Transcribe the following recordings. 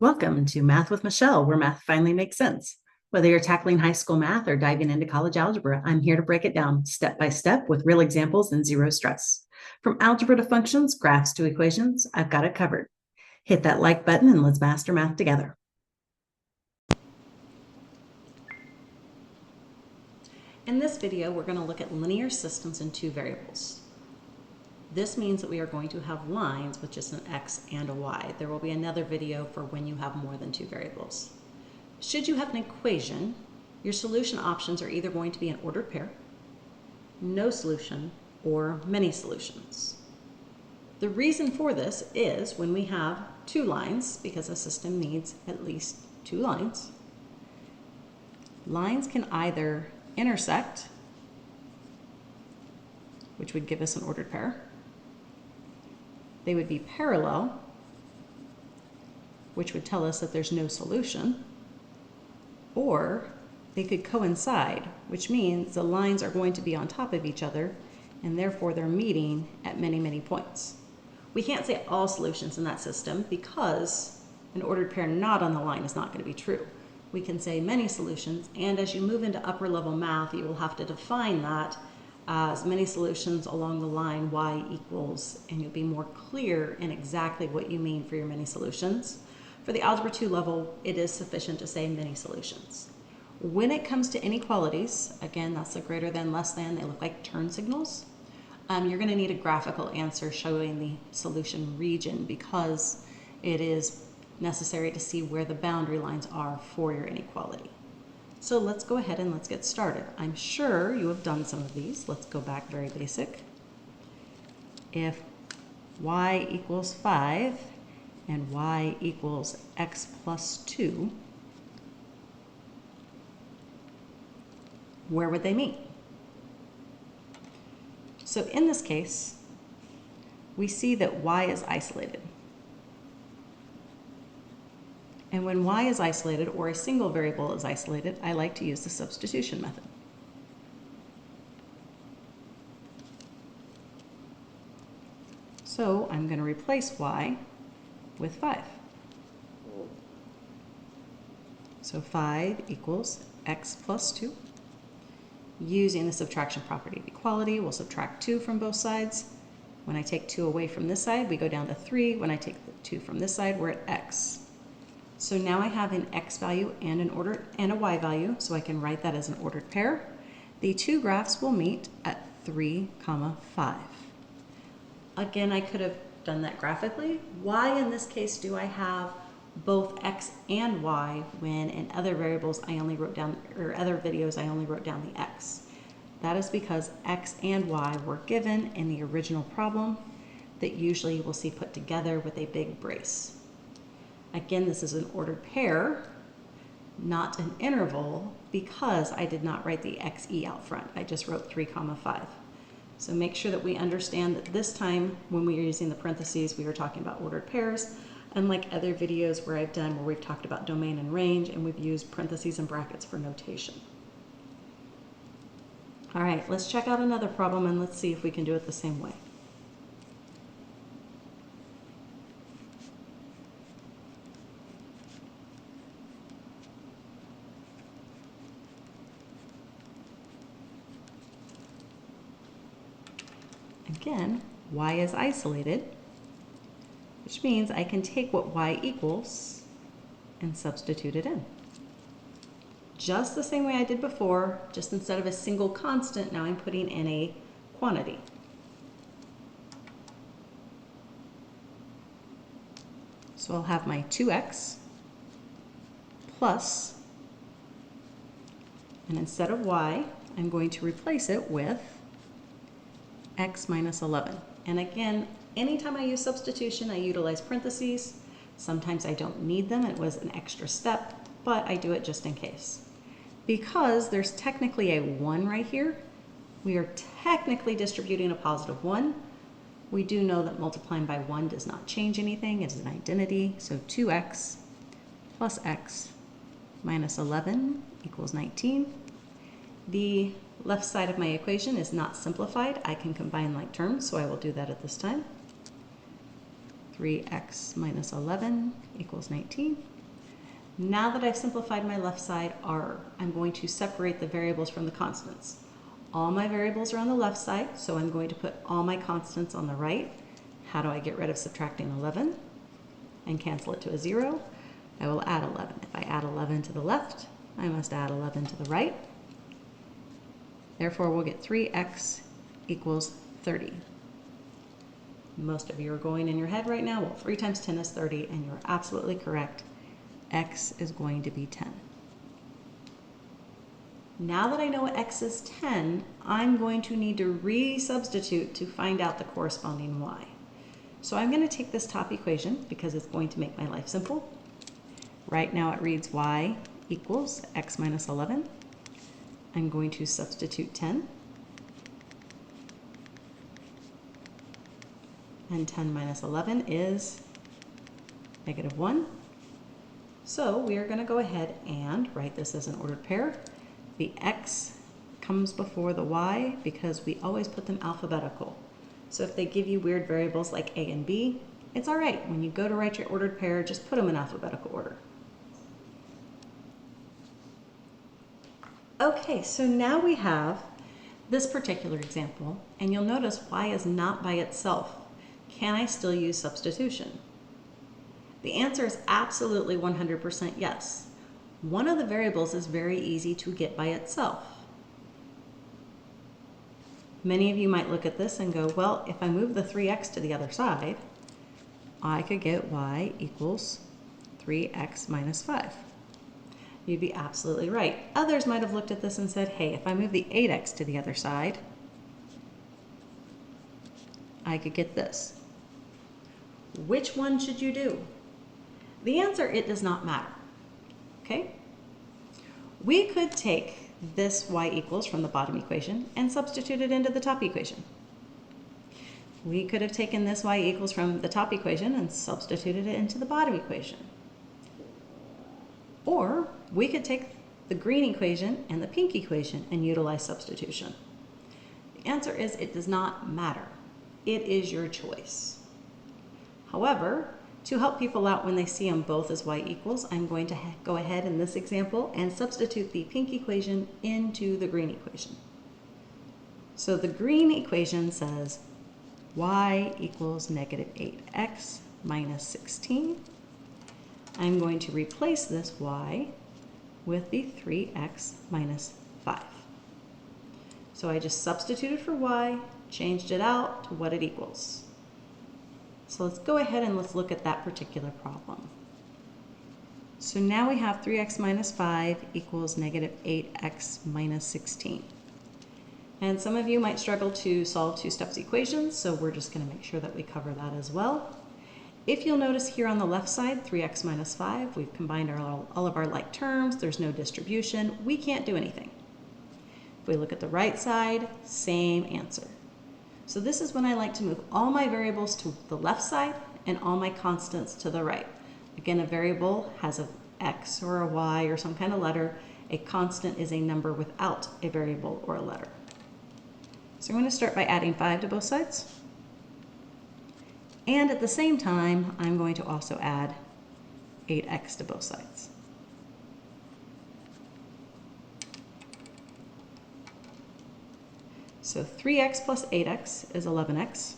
Welcome to Math with Michelle, where math finally makes sense. Whether you're tackling high school math or diving into college algebra, I'm here to break it down step by step with real examples and zero stress. From algebra to functions, graphs to equations, I've got it covered. Hit that like button and let's master math together. In this video, we're going to look at linear systems in two variables. This means that we are going to have lines with just an x and a y. There will be another video for when you have more than two variables. Should you have an equation, your solution options are either going to be an ordered pair, no solution, or many solutions. The reason for this is when we have two lines, because a system needs at least two lines, lines can either intersect, which would give us an ordered pair. They would be parallel, which would tell us that there's no solution, or they could coincide, which means the lines are going to be on top of each other, and therefore they're meeting at many, many points. We can't say all solutions in that system because an ordered pair not on the line is not going to be true. We can say many solutions, and as you move into upper level math, you will have to define that as many solutions along the line y equals, and you'll be more clear in exactly what you mean for your many solutions. For the Algebra 2 level, it is sufficient to say many solutions. When it comes to inequalities, again, that's the greater than, less than, they look like turn signals. You're going to need a graphical answer showing the solution region because it is necessary to see where the boundary lines are for your inequality. So let's go ahead and let's get started. I'm sure you have done some of these. Let's go back very basic. If y equals 5 and y equals x plus 2, where would they meet? So in this case, we see that y is isolated. And when y is isolated, or a single variable is isolated, I like to use the substitution method. So I'm going to replace y with 5. So 5 equals x plus 2. Using the subtraction property of equality, we'll subtract 2 from both sides. When I take 2 away from this side, we go down to 3. When I take the 2 from this side, we're at x. So now I have an x value and an ordered and a y value, so I can write that as an ordered pair. The two graphs will meet at 3, 5. Again, I could have done that graphically. Why in this case do I have both x and y when in other variables I only wrote down, or other videos I only wrote down the x? That is because x and y were given in the original problem that usually you will see put together with a big brace. Again, this is an ordered pair, not an interval, because I did not write the xe out front. I just wrote 3, 5. So make sure that we understand that this time when we are using the parentheses, we are talking about ordered pairs, unlike other videos where I've done where we've talked about domain and range and we've used parentheses and brackets for notation. All right, let's check out another problem and let's see if we can do it the same way. Again, y is isolated, which means I can take what y equals and substitute it in. Just the same way I did before, just instead of a single constant, now I'm putting in a quantity. So I'll have my 2x plus, and instead of y, I'm going to replace it with x minus 11. And again, anytime I use substitution, I utilize parentheses. Sometimes I don't need them. It was an extra step, but I do it just in case. Because there's technically a 1 right here, we are technically distributing a positive 1. We do know that multiplying by 1 does not change anything. It is an identity. So 2x plus x minus 11 equals 19. The left side of my equation is not simplified. I can combine like terms, so I will do that at this time. 3x minus 11 equals 19. Now that I've simplified my left side r, I'm going to separate the variables from the constants. All my variables are on the left side, so I'm going to put all my constants on the right. How do I get rid of subtracting 11 and cancel it to a 0? I will add 11. If I add 11 to the left, I must add 11 to the right. Therefore, we'll get 3x equals 30. Most of you are going in your head right now, well, 3 times 10 is 30, and you're absolutely correct. X is going to be 10. Now that I know x is 10, I'm going to need to re-substitute to find out the corresponding y. So I'm going to take this top equation because it's going to make my life simple. Right now it reads y equals x minus 11. I'm going to substitute 10. And 10 minus 11 is negative 1. So we are going to go ahead and write this as an ordered pair. The x comes before the y because we always put them alphabetical. So if they give you weird variables like a and b, it's all right. When you go to write your ordered pair, just put them in alphabetical order. Okay, so now we have this particular example, and you'll notice y is not by itself. Can I still use substitution? The answer is absolutely 100% yes. One of the variables is very easy to get by itself. Many of you might look at this and go, well, if I move the 3x to the other side, I could get y equals 3x minus 5. You'd be absolutely right. Others might have looked at this and said, hey, if I move the 8x to the other side, I could get this. Which one should you do? The answer, it does not matter. Okay? We could take this y equals from the bottom equation and substitute it into the top equation. We could have taken this y equals from the top equation and substituted it into the bottom equation. Or we could take the green equation and the pink equation and utilize substitution. The answer is it does not matter. It is your choice. However, to help people out when they see them both as y equals, I'm going to go ahead in this example and substitute the pink equation into the green equation. So the green equation says y equals negative 8x minus 16. I'm going to replace this y with the 3x minus 5. So I just substituted for y, changed it out to what it equals. So let's go ahead and let's look at that particular problem. So now we have 3x minus 5 equals negative 8x minus 16. And some of you might struggle to solve two-steps equations, so we're just going to make sure that we cover that as well. If you'll notice here on the left side, 3x minus 5, we've combined all of our like terms. There's no distribution. We can't do anything. If we look at the right side, same answer. So this is when I like to move all my variables to the left side and all my constants to the right. Again, a variable has an x or a y or some kind of letter. A constant is a number without a variable or a letter. So I'm going to start by adding 5 to both sides. And at the same time, I'm going to also add 8x to both sides. So 3x plus 8x is 11x.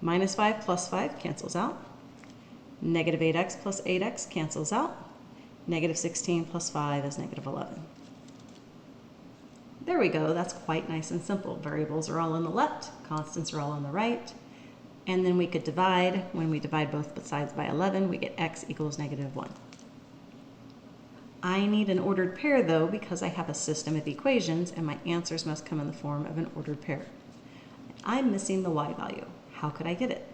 Minus 5 plus 5 cancels out. Negative 8x plus 8x cancels out. Negative 16 plus 5 is negative 11. There we go. That's quite nice and simple. Variables are all on the left, constants are all on the right. And then we could divide. When we divide both sides by 11, we get x equals negative 1. I need an ordered pair though because I have a system of equations and my answers must come in the form of an ordered pair. I'm missing the y value. How could I get it?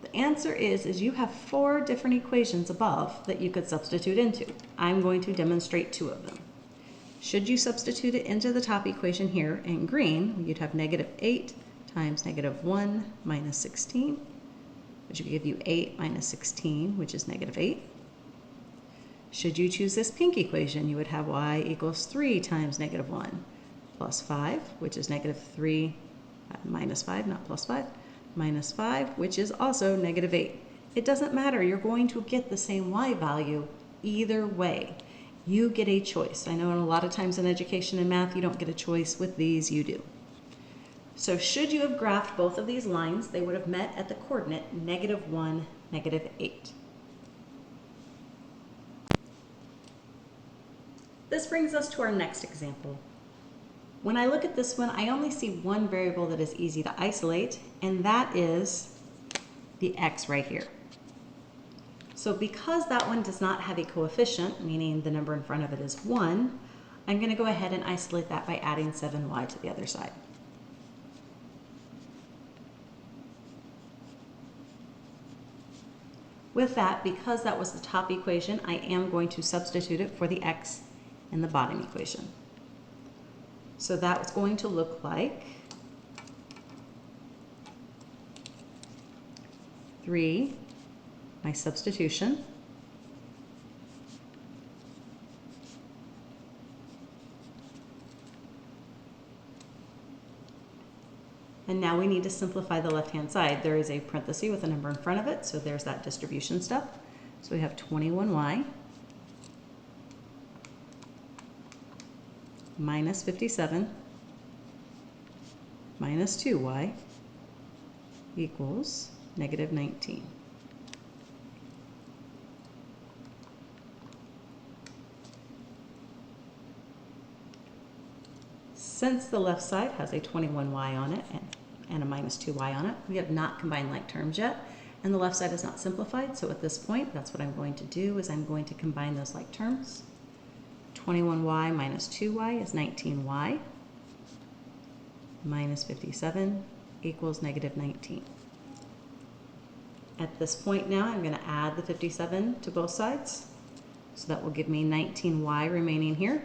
The answer is you have 4 different equations above that you could substitute into. I'm going to demonstrate 2 of them. Should you substitute it into the top equation here in green, you'd have negative 8 times negative 1 minus 16, which would give you 8 minus 16, which is negative 8. Should you choose this pink equation, you would have y equals 3 times negative 1 plus 5, which is negative 3 minus 5, not plus 5, minus 5, which is also negative 8. It doesn't matter. You're going to get the same y value either way. You get a choice. I know a lot of times in education and math, you don't get a choice. With these, you do. So should you have graphed both of these lines, they would have met at the coordinate -1, -8. This brings us to our next example. When I look at this one, I only see one variable that is easy to isolate, and that is the x right here. So because that one does not have a coefficient, meaning the number in front of it is 1, I'm going to go ahead and isolate that by adding 7y to the other side. With that, because that was the top equation, I am going to substitute it for the x in the bottom equation. So that's going to look like 3, my substitution, and now we need to simplify the left-hand side. There is a parenthesis with a number in front of it, so there's that distribution step. So we have 21y minus 57 minus 2y equals -19. Since the left side has a 21y on it and a minus 2y on it, we have not combined like terms yet, and the left side is not simplified, so at this point, that's what I'm going to do, is I'm going to combine those like terms. 21y minus 2y is 19y minus 57 equals -19. At this point now, I'm going to add the 57 to both sides. So that will give me 19y remaining here,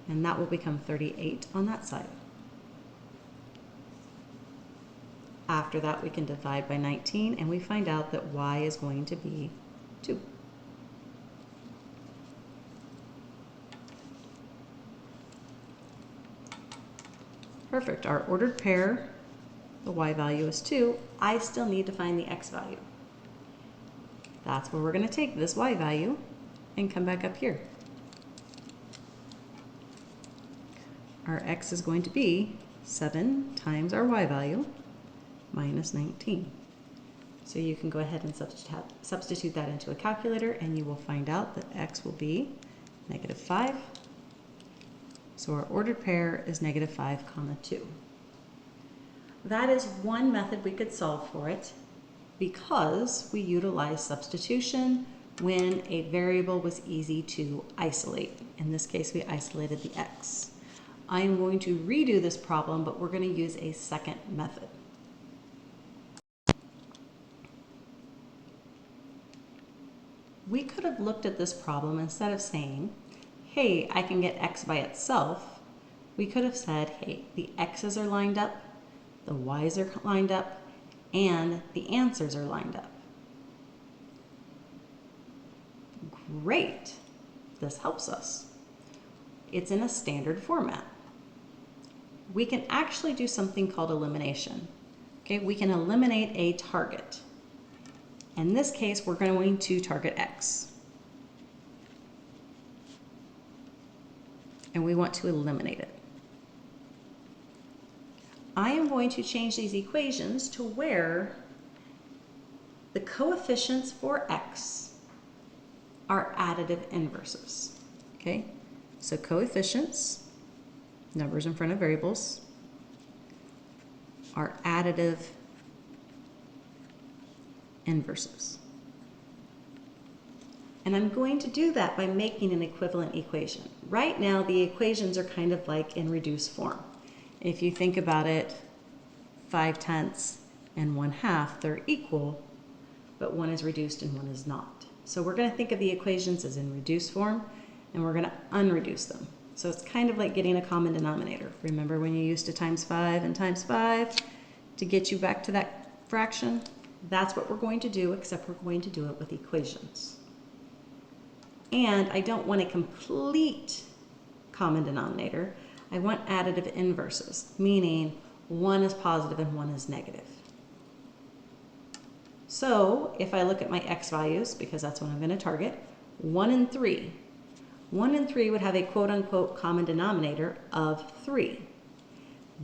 and that will become 38 on that side. After that, we can divide by 19, and we find out that y is going to be 2. Perfect. Our ordered pair, the y value is 2. I still need to find the x value. That's where we're going to take this y value and come back up here. Our x is going to be 7 times our y value minus 19. So you can go ahead and substitute that into a calculator, and you will find out that x will be -5. So our ordered pair is -5, 2. That is one method we could solve for it, because we utilize substitution when a variable was easy to isolate. In this case, we isolated the x. I am going to redo this problem, but we're going to use a second method. We could have looked at this problem instead of saying, hey, I can get x by itself. We could have said, hey, the x's are lined up, the y's are lined up, and the answers are lined up. Great. This helps us. It's in a standard format. We can actually do something called elimination. Okay, we can eliminate a target. In this case, we're going to target x. And we want to eliminate it. I am going to change these equations to where the coefficients for x are additive inverses. Okay, so coefficients, numbers in front of variables, are additive inverses. And I'm going to do that by making an equivalent equation. Right now, the equations are kind of like in reduced form. If you think about it, 5/10 and 1/2, they're equal, but one is reduced and one is not. So we're going to think of the equations as in reduced form, and we're going to unreduce them. So it's kind of like getting a common denominator. Remember when you used to times 5 and times 5 to get you back to that fraction? That's what we're going to do, except we're going to do it with equations. And I don't want a complete common denominator. I want additive inverses, meaning one is positive and one is negative. So if I look at my x values, because that's what I'm going to target, 1 and 3. 1 and 3 would have a quote-unquote common denominator of 3.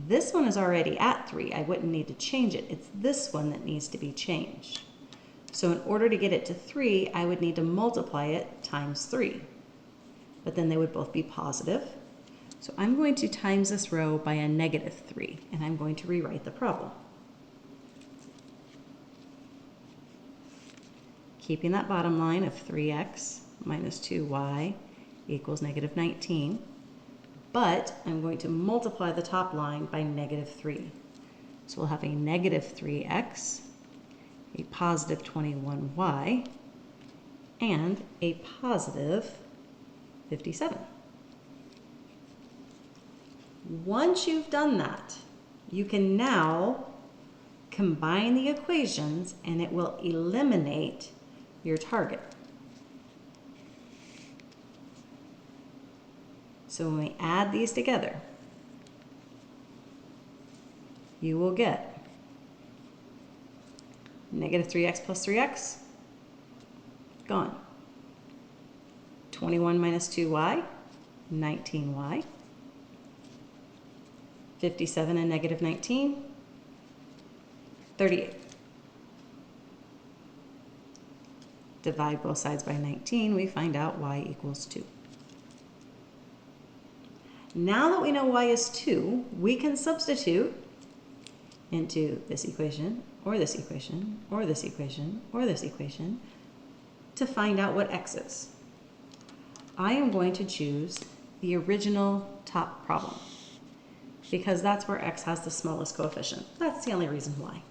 This one is already at 3. I wouldn't need to change it. It's this one that needs to be changed. So in order to get it to 3, I would need to multiply it times 3. But then they would both be positive. So I'm going to times this row by a negative 3, and I'm going to rewrite the problem. Keeping that bottom line of 3x minus 2y equals negative 19, but I'm going to multiply the top line by negative 3. So we'll have a negative 3x, a positive 21y, and a positive 57. Once you've done that, you can now combine the equations and it will eliminate your target. So when we add these together, you will get negative 3x plus 3x, gone. 21 minus 2y, 19y. 57 and negative 19, 38. Divide both sides by 19, we find out y equals 2. Now that we know y is 2, we can substitute into this equation, or this equation, or this equation, or this equation, to find out what x is. I am going to choose the original top problem, because that's where x has the smallest coefficient. That's the only reason why.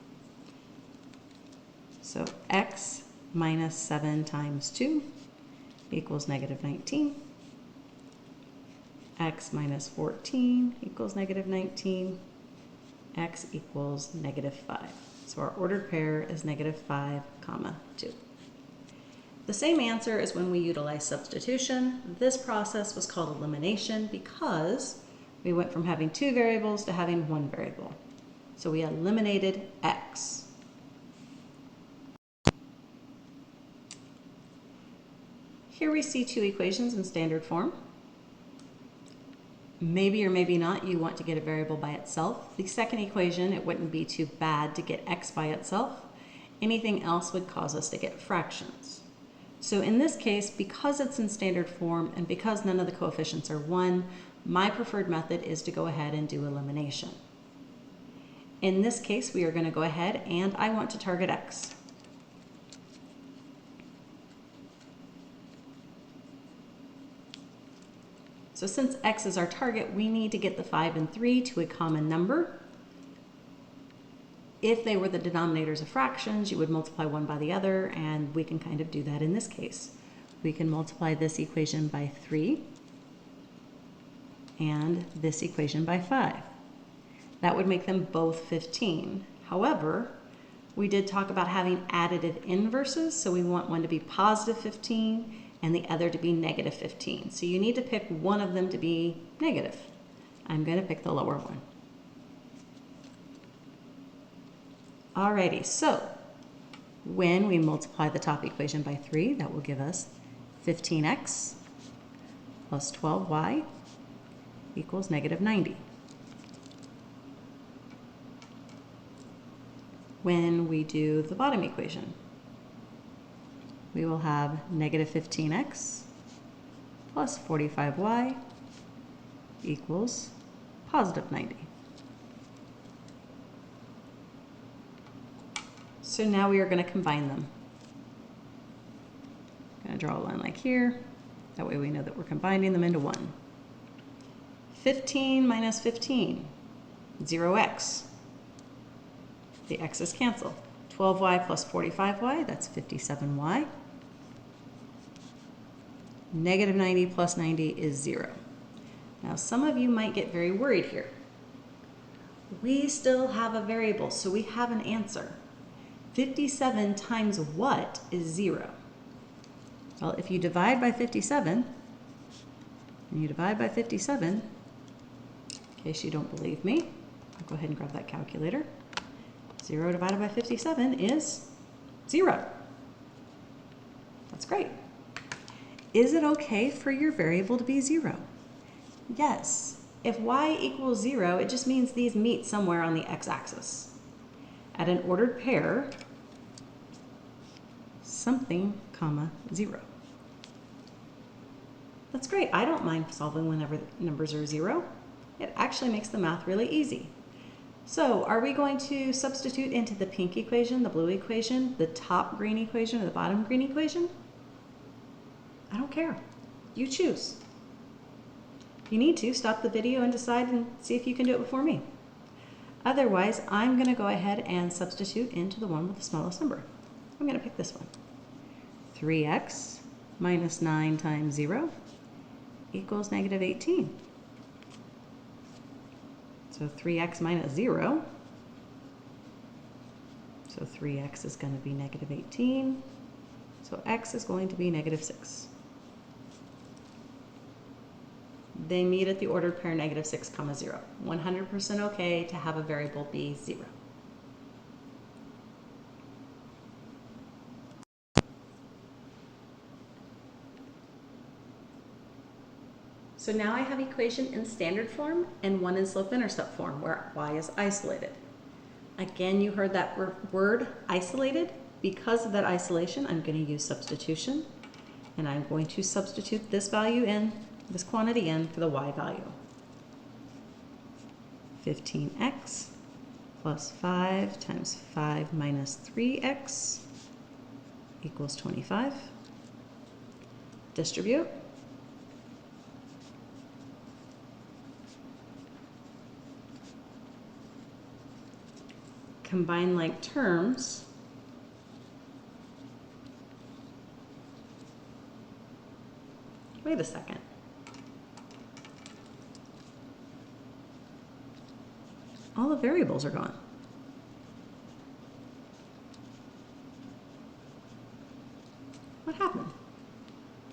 So x minus 7 times 2 equals negative 19. X minus 14 equals negative 19. X equals negative 5. So our ordered pair is negative 5, 2. The same answer as when we utilize substitution. This process was called elimination because we went from having 2 variables to having 1 variable. So we eliminated x. Here we see 2 equations in standard form. Maybe or maybe not you want to get a variable by itself. The second equation, it wouldn't be too bad to get x by itself. Anything else would cause us to get fractions. So in this case, because it's in standard form and because none of the coefficients are 1, my preferred method is to go ahead and do elimination. In this case, we are going to go ahead and I want to target x. So since x is our target, we need to get the 5 and 3 to a common number. If they were the denominators of fractions, you would multiply one by the other, and we can kind of do that in this case. We can multiply this equation by 3 and this equation by 5. That would make them both 15. However, we did talk about having additive inverses, so we want one to be positive 15 and the other to be negative 15. So you need to pick one of them to be negative. I'm going to pick the lower one. Alrighty, so when we multiply the top equation by 3, that will give us 15x plus 12y equals negative 90. When we do the bottom equation, we will have negative 15x plus 45y equals positive 90. So now we are going to combine them. I'm going to draw a line like here. That way we know that we're combining them into 1. 15 minus 15, 0x. The x's cancel. 12y plus 45y, that's 57y. Negative 90 plus 90 is 0. Now some of you might get very worried here. We still have a variable, so we have an answer. 57 times what is 0? Well, if you divide by 57, and you divide by 57, in case you don't believe me, I'll go ahead and grab that calculator. 0 divided by 57 is 0. That's great. Is it okay for your variable to be 0? Yes. If y equals 0, it just means these meet somewhere on the x-axis. At an ordered pair, something, comma, 0. That's great. I don't mind solving whenever the numbers are 0. It actually makes the math really easy. So are we going to substitute into the pink equation, the blue equation, the top green equation, or the bottom green equation? I don't care. You choose. If you need to, stop the video and decide and see if you can do it before me. Otherwise, I'm going to go ahead and substitute into the one with the smallest number. I'm going to pick this one. 3x minus 9 times 0 equals negative 18. So 3x minus 0. So 3x is going to be negative 18. So x is going to be negative 6. They meet at the ordered pair negative 6, comma 0. 100% okay to have a variable be 0. So now I have equation in standard form and one in slope-intercept form where y is isolated. Again, you heard that word isolated. Because of that isolation, I'm going to use substitution, and I'm going to substitute this value in, this quantity in, for the y value. 15x plus 5 times 5 minus 3x equals 25. Distribute. Combine like terms. Wait a second. All the variables are gone. What happened?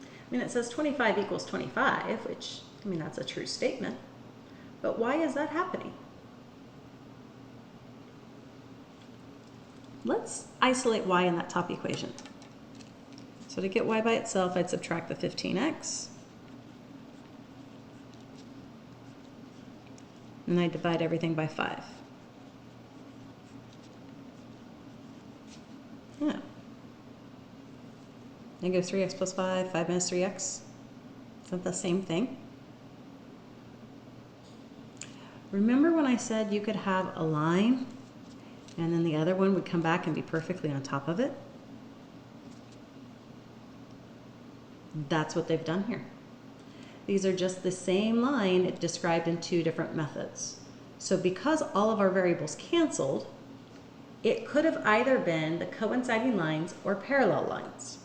I mean, it says 25 equals 25, which, I mean, that's a true statement. But why is that happening? Let's isolate y in that top equation. So to get y by itself, I'd subtract the 15x. And I divide everything by 5. Yeah. Negative 3x plus 5, 5 minus 3x. Is that the same thing? Remember when I said you could have a line and then the other one would come back and be perfectly on top of it? That's what they've done here. These are just the same line described in two different methods. So because all of our variables canceled, it could have either been the coinciding lines or parallel lines.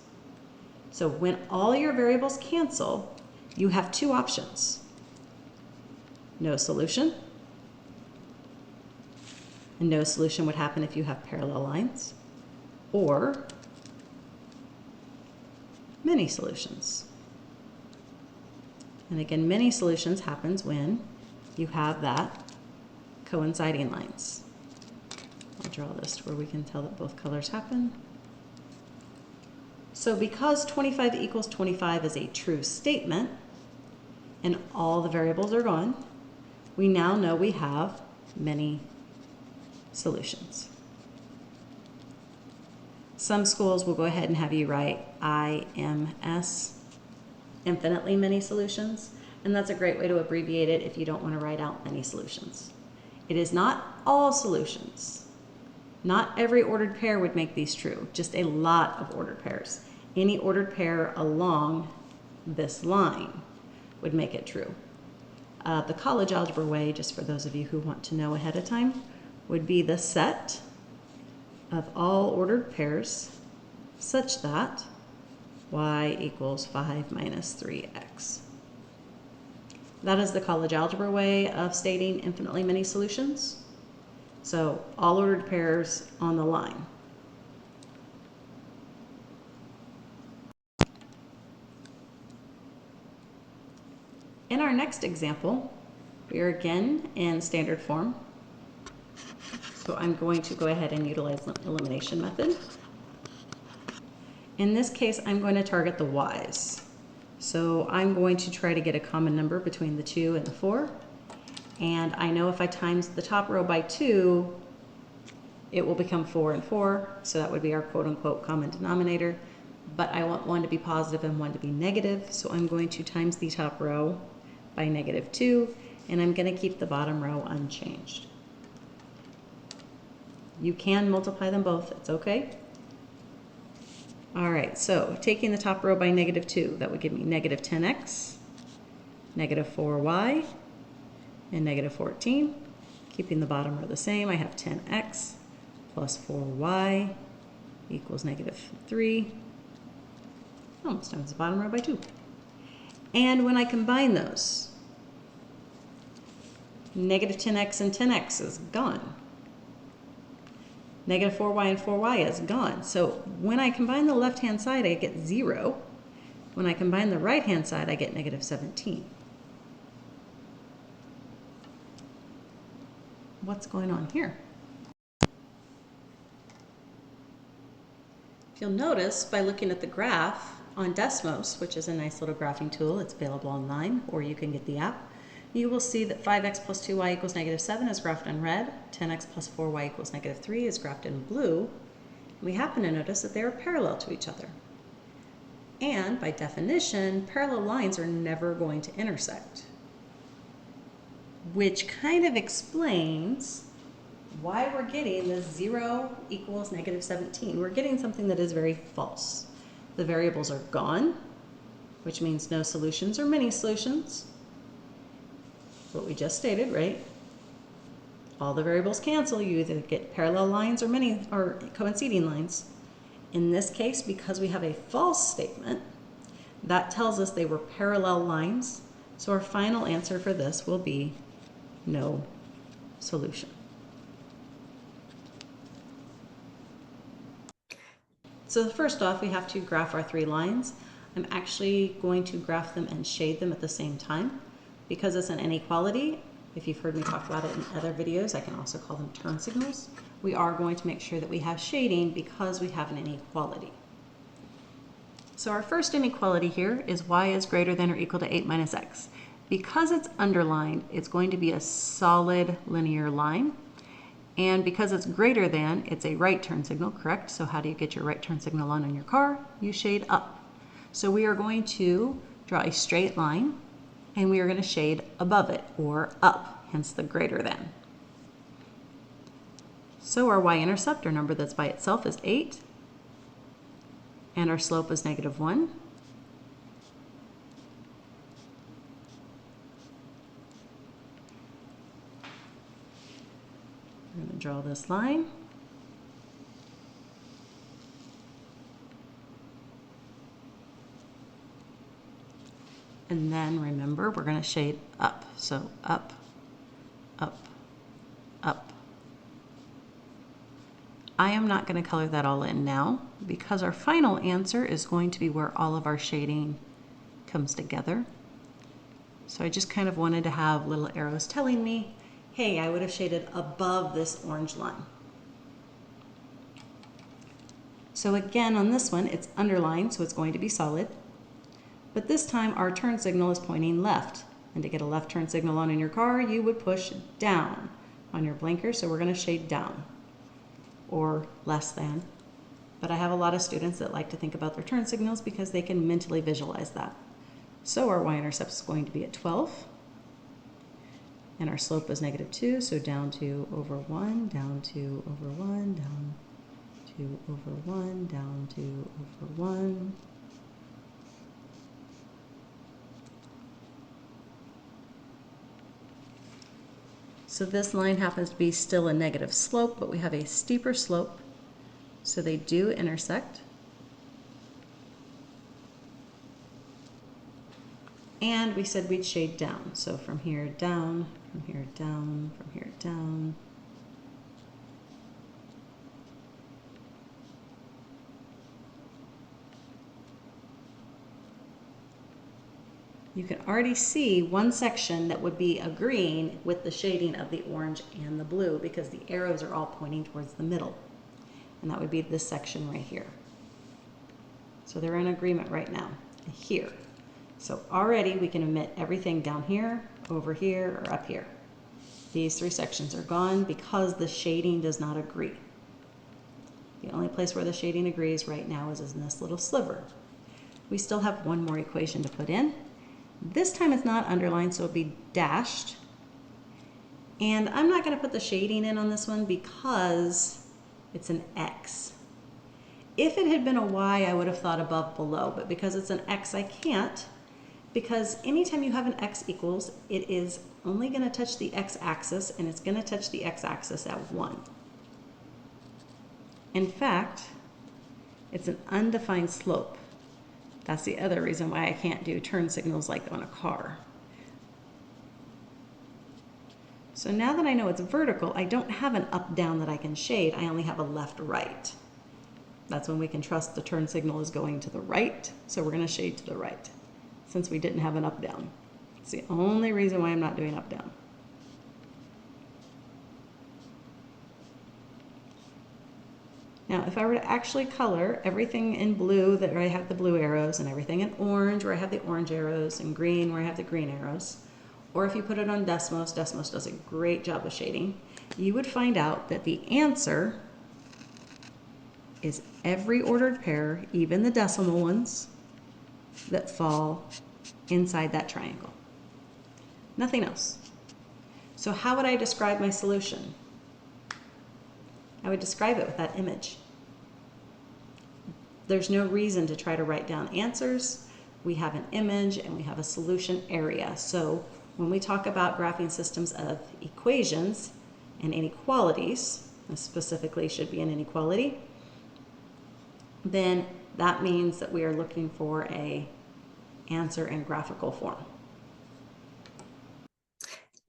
So when all your variables cancel, you have two options. No solution. And no solution would happen if you have parallel lines. Or many solutions. And again, many solutions happens when you have that coinciding lines. I'll draw this to where we can tell that both colors happen. So because 25 equals 25 is a true statement and all the variables are gone, we now know we have many solutions. Some schools will go ahead and have you write IMS, infinitely many solutions, and that's a great way to abbreviate it if you don't want to write out many solutions. It is not all solutions. Not every ordered pair would make these true, just a lot of ordered pairs. Any ordered pair along this line would make it true. The college algebra way, just for those of you who want to know ahead of time, would be the set of all ordered pairs such that y equals 5 minus 3x. That is the college algebra way of stating infinitely many solutions. So all ordered pairs on the line. In our next example, we are again in standard form. So I'm going to go ahead and utilize the elimination method. In this case, I'm going to target the y's. So I'm going to try to get a common number between the 2 and the 4. And I know if I times the top row by 2, it will become 4 and 4. So that would be our quote-unquote common denominator. But I want one to be positive and one to be negative. So I'm going to times the top row by -2. And I'm going to keep the bottom row unchanged. You can multiply them both. It's okay. All right, so taking the top row by -2, that would give me -10x, -4y, and -14. Keeping the bottom row the same, I have 10x plus 4y equals -3. Almost times the bottom row by 2. And when I combine those, -10x and 10x is gone. -4y and 4y is gone. So when I combine the left-hand side, I get 0. When I combine the right-hand side, I get -17. What's going on here? You'll notice by looking at the graph on Desmos, which is a nice little graphing tool, it's available online, or you can get the app, you will see that 5x plus 2y equals -7 is graphed in red, 10x plus 4y equals -3 is graphed in blue. We happen to notice that they are parallel to each other. And by definition, parallel lines are never going to intersect, which kind of explains why we're getting the 0 equals -17. We're getting something that is very false. The variables are gone, which means no solutions or many solutions. What we just stated, right? All the variables cancel. You either get parallel lines or many or coinciding lines. In this case, because we have a false statement, that tells us they were parallel lines. So our final answer for this will be no solution. So first off, we have to graph our 3 lines. I'm actually going to graph them and shade them at the same time. Because it's an inequality, if you've heard me talk about it in other videos, I can also call them turn signals. We are going to make sure that we have shading because we have an inequality. So our first inequality here is y is greater than or equal to 8 minus x. Because it's underlined, it's going to be a solid linear line. And because it's greater than, it's a right turn signal, correct? So how do you get your right turn signal on in your car? You shade up. So we are going to draw a straight line, and we are going to shade above it, or up, hence the greater than. So our y-intercept, our number that's by itself, is 8, and our slope is -1. We're going to draw this line. And then remember, we're going to shade up. So up, up, up. I am not going to color that all in now because our final answer is going to be where all of our shading comes together. So I just kind of wanted to have little arrows telling me, hey, I would have shaded above this orange line. So again, on this one, it's underlined, so it's going to be solid. But this time our turn signal is pointing left. And to get a left turn signal on in your car, you would push down on your blinker. So we're going to shade down or less than. But I have a lot of students that like to think about their turn signals because they can mentally visualize that. So our y-intercept is going to be at 12. And our slope is -2, so down to over 1, down to over 1, down to over 1, down to over 1. So this line happens to be still a negative slope, but we have a steeper slope, so they do intersect. And we said we'd shade down, so from here down, from here down, from here down. You can already see one section that would be agreeing with the shading of the orange and the blue because the arrows are all pointing towards the middle. And that would be this section right here. So they're in agreement right now, here. So already we can omit everything down here, over here, or up here. These three sections are gone because the shading does not agree. The only place where the shading agrees right now is in this little sliver. We still have one more equation to put in. This time it's not underlined, so it'll be dashed. And I'm not going to put the shading in on this one because it's an X. If it had been a Y, I would have thought above, below, but because it's an X, I can't, because anytime you have an X equals, it is only going to touch the X axis, and it's going to touch the X axis at 1. In fact, it's an undefined slope. That's the other reason why I can't do turn signals like on a car. So now that I know it's vertical, I don't have an up-down that I can shade. I only have a left-right. That's when we can trust the turn signal is going to the right, so we're going to shade to the right, since we didn't have an up-down. It's the only reason why I'm not doing up-down. Now, if I were to actually color everything in blue, where I have the blue arrows, and everything in orange, where I have the orange arrows, and green, where I have the green arrows, or if you put it on Desmos, Desmos does a great job of shading, you would find out that the answer is every ordered pair, even the decimal ones, that fall inside that triangle. Nothing else. So how would I describe my solution? I would describe it with that image. There's no reason to try to write down answers. We have an image and we have a solution area. So when we talk about graphing systems of equations and inequalities, this specifically should be an inequality, then that means that we are looking for an answer in graphical form.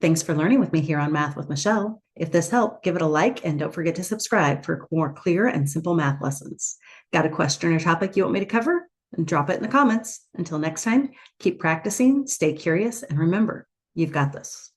Thanks for learning with me here on Math with Michelle. If this helped, give it a like and don't forget to subscribe for more clear and simple math lessons. Got a question or topic you want me to cover? Drop it in the comments. Until next time, keep practicing, stay curious, and remember, you've got this.